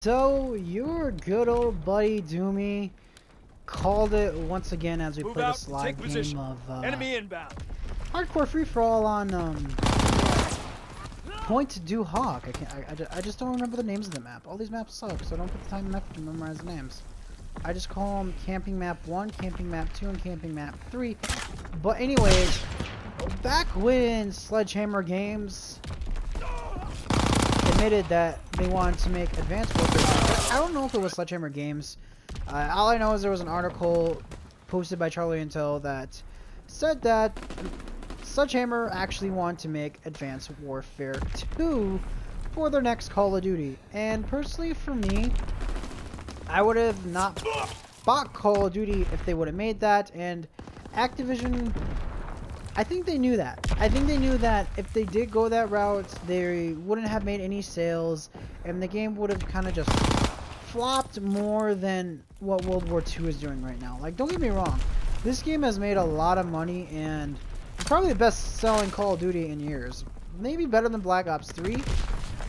So, your good old buddy Doomy called it once again as we played this live game of Enemy inbound. hardcore free-for-all on Point Du Hoc. I just don't remember the names of the map. All these maps suck, so I don't put the time and effort to memorize the names. I just call them Camping Map 1, Camping Map 2, and Camping Map 3. But anyways, back when Sledgehammer Games admitted that they wanted to make Advanced Warfare, I don't know if it was Sledgehammer Games. All I know is there was an article posted by Charlie Intel that said that Sledgehammer actually wanted to make Advanced Warfare 2 for their next Call of Duty. And personally, for me, I would have not bought Call of Duty if they would have made that. And Activision, I think they knew that. I think they knew that if they did go that route, they wouldn't have made any sales, and the game would have kind of just flopped more than what World War II is doing right now. Like, don't get me wrong, this game has made a lot of money, and it's probably the best-selling Call of Duty in years. Maybe better than Black Ops 3,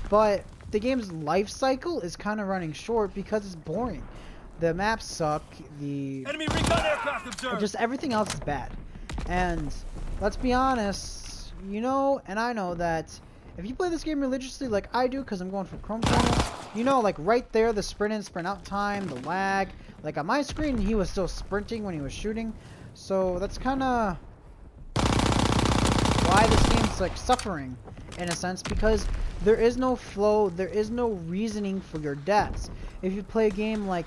but the game's life cycle is kind of running short because it's boring. The maps suck, Enemy recon aircraft observed. just everything else is bad. And let's be honest, you know, and I know that if you play this game religiously like I do, because I'm going for Chrome channel, you know, like right there, the sprint in, sprint out time, the lag. Like on my screen, he was still sprinting when he was shooting. So that's kind of why this game's like suffering in a sense, because there is no flow, there is no reasoning for your deaths. If you play a game like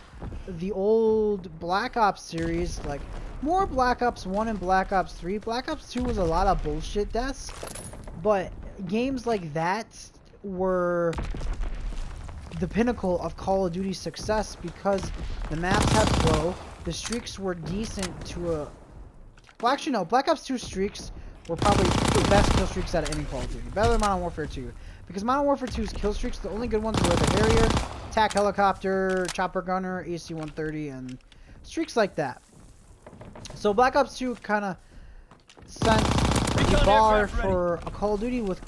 the old Black Ops series, like more Black Ops 1 and Black Ops 3. Black Ops 2 was a lot of bullshit deaths, but games like that were the pinnacle of Call of Duty's success because the maps had flow, the streaks were decent to a... Well, actually no, Black Ops 2 streaks were probably the best kill streaks out of any Call of Duty. Better than Modern Warfare 2. Because Modern Warfare 2's kill streaks, the only good ones were the Harrier, TAC Helicopter, Chopper Gunner, AC-130, and streaks like that. So Black Ops 2 kind of sent the bar for a Call of Duty with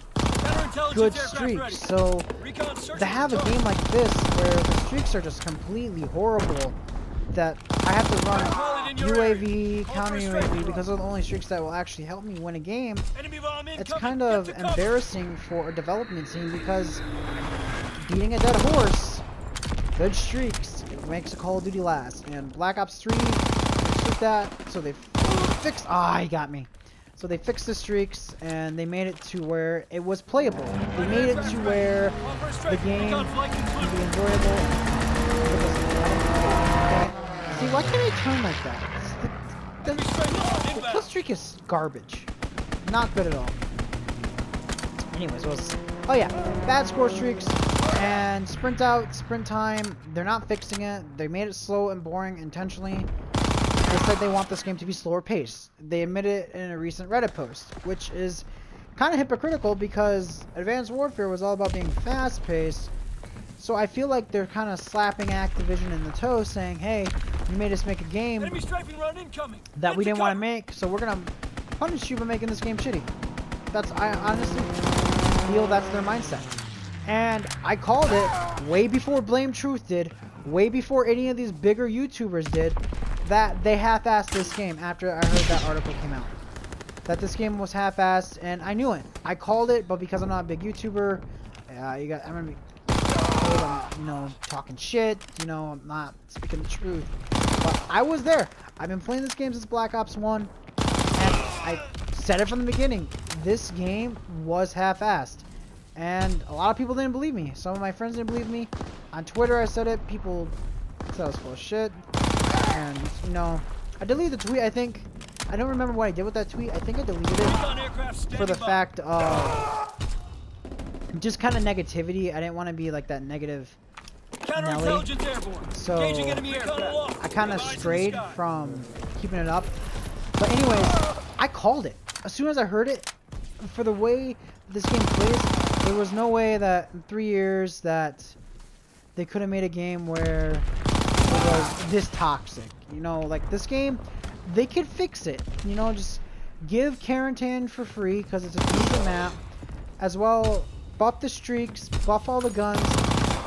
good streaks. So to have a game like this where the streaks are just completely horrible, that I have to run UAV, counter UAV because they're the only streaks that will actually help me win a game, it's kind of embarrassing for a development team because beating a dead horse, good streaks, makes a Call of Duty last. And Black Ops 3 with that, so they fixed... Ah, he got me. So they fixed the streaks, and they made it to where it was playable. They made it to where the game can be enjoyable. See, why can't I turn like that? The kill streak is garbage. Not good at all. Anyways, oh yeah, bad score streaks and sprint out, sprint time. They're not fixing it. They made it slow and boring intentionally. They said they want this game to be slower paced. They admitted it in a recent Reddit post, which is kind of hypocritical because Advanced Warfare was all about being fast paced. So I feel like they're kind of slapping Activision in the toe, saying, "Hey, you made us make a game that we didn't want to make, so we're gonna punish you by making this game shitty." I honestly feel that's their mindset. And I called it way before Blametruth did, way before any of these bigger YouTubers did, that they half-assed this game after I heard that article came out. That this game was half-assed, and I knew it. I called it, but because I'm not a big YouTuber, I'm gonna be, you know, talking shit, you know, I'm not speaking the truth. But I was there. I've been playing this game since Black Ops 1, and I said it from the beginning. This game was half-assed. And a lot of people didn't believe me. Some of my friends didn't believe me. On Twitter, I said it. People said I was full of shit. And, you know, I deleted the tweet, I think. I don't remember what I did with that tweet. I think I deleted it for the fact of just kind of negativity. I didn't want to be like that negative Nelly. So I kind of strayed from keeping it up. But anyways, I called it. As soon as I heard it, for the way this game plays, there was no way that in 3 years that they could have made a game where it was this toxic. You know, like this game, they could fix it. You know, just give Quarantine for free because it's a decent map. As well, buff the streaks, buff all the guns,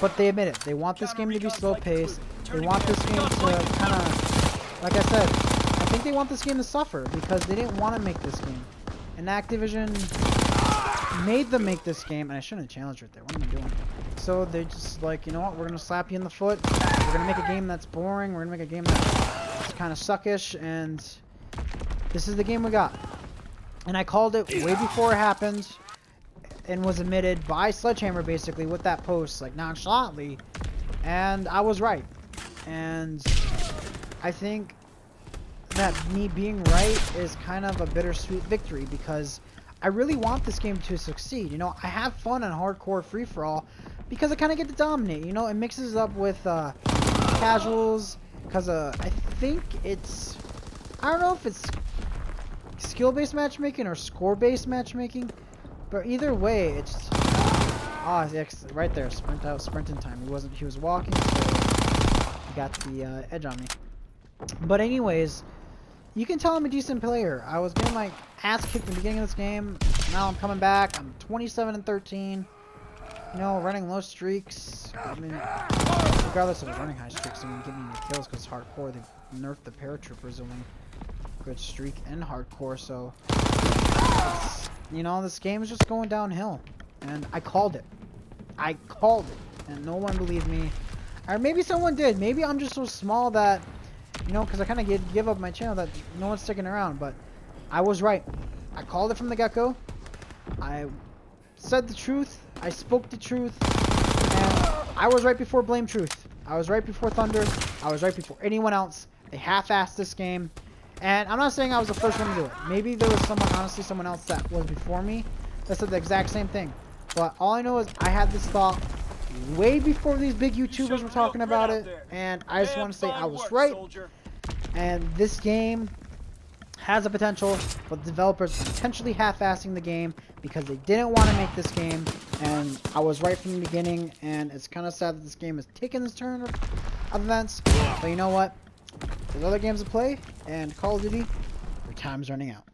But they admit it. They want this game to be slow paced. They want this game to kind of, like I said, I think they want this game to suffer because they didn't want to make this game. And Activision made them make this game, and I shouldn't have challenged right there. What am I doing? So they're just like, you know what? We're gonna slap you in the foot. We're gonna make a game that's boring. We're gonna make a game that's kind of suckish, and this is the game we got. And I called it way before it happened, and was admitted by Sledgehammer basically with that post, like nonchalantly, and I was right. And I think that me being right is kind of a bittersweet victory because I really want this game to succeed. You know, I have fun on hardcore free-for-all because I kind of get to dominate. You know, it mixes up with casuals because I think it's, I don't know if it's skill-based matchmaking or score-based matchmaking, but either way, it's it's right there, sprinting time. He was walking, so he got the edge on me. But anyways, you can tell I'm a decent player. I was getting my ass kicked in the beginning of this game. Now I'm coming back. I'm 27-13. You know, running low streaks. I mean, regardless of running high streaks, I mean, getting any kills because hardcore. They nerfed the paratroopers only good streak and hardcore. So, you know, this game is just going downhill, and I called it. I called it, and no one believed me. Or maybe someone did. Maybe I'm just so small that, you know, because I kind of give up my channel that no one's sticking around. But I was right. I called it from the get-go. I said the truth. I spoke the truth. And I was right before Blametruth. I was right before Thunder. I was right before anyone else. They half-assed this game. And I'm not saying I was the first one to do it. Maybe there was someone, honestly, someone else that was before me that said the exact same thing. But all I know is I had this thought way before these big YouTubers were talking about it. And I just want to say I was right. And this game has a potential, but the developers are potentially half-assing the game because they didn't want to make this game. And I was right from the beginning, and it's kind of sad that this game has taken this turn of events. But you know what? There's other games to play, and Call of Duty, your time's running out.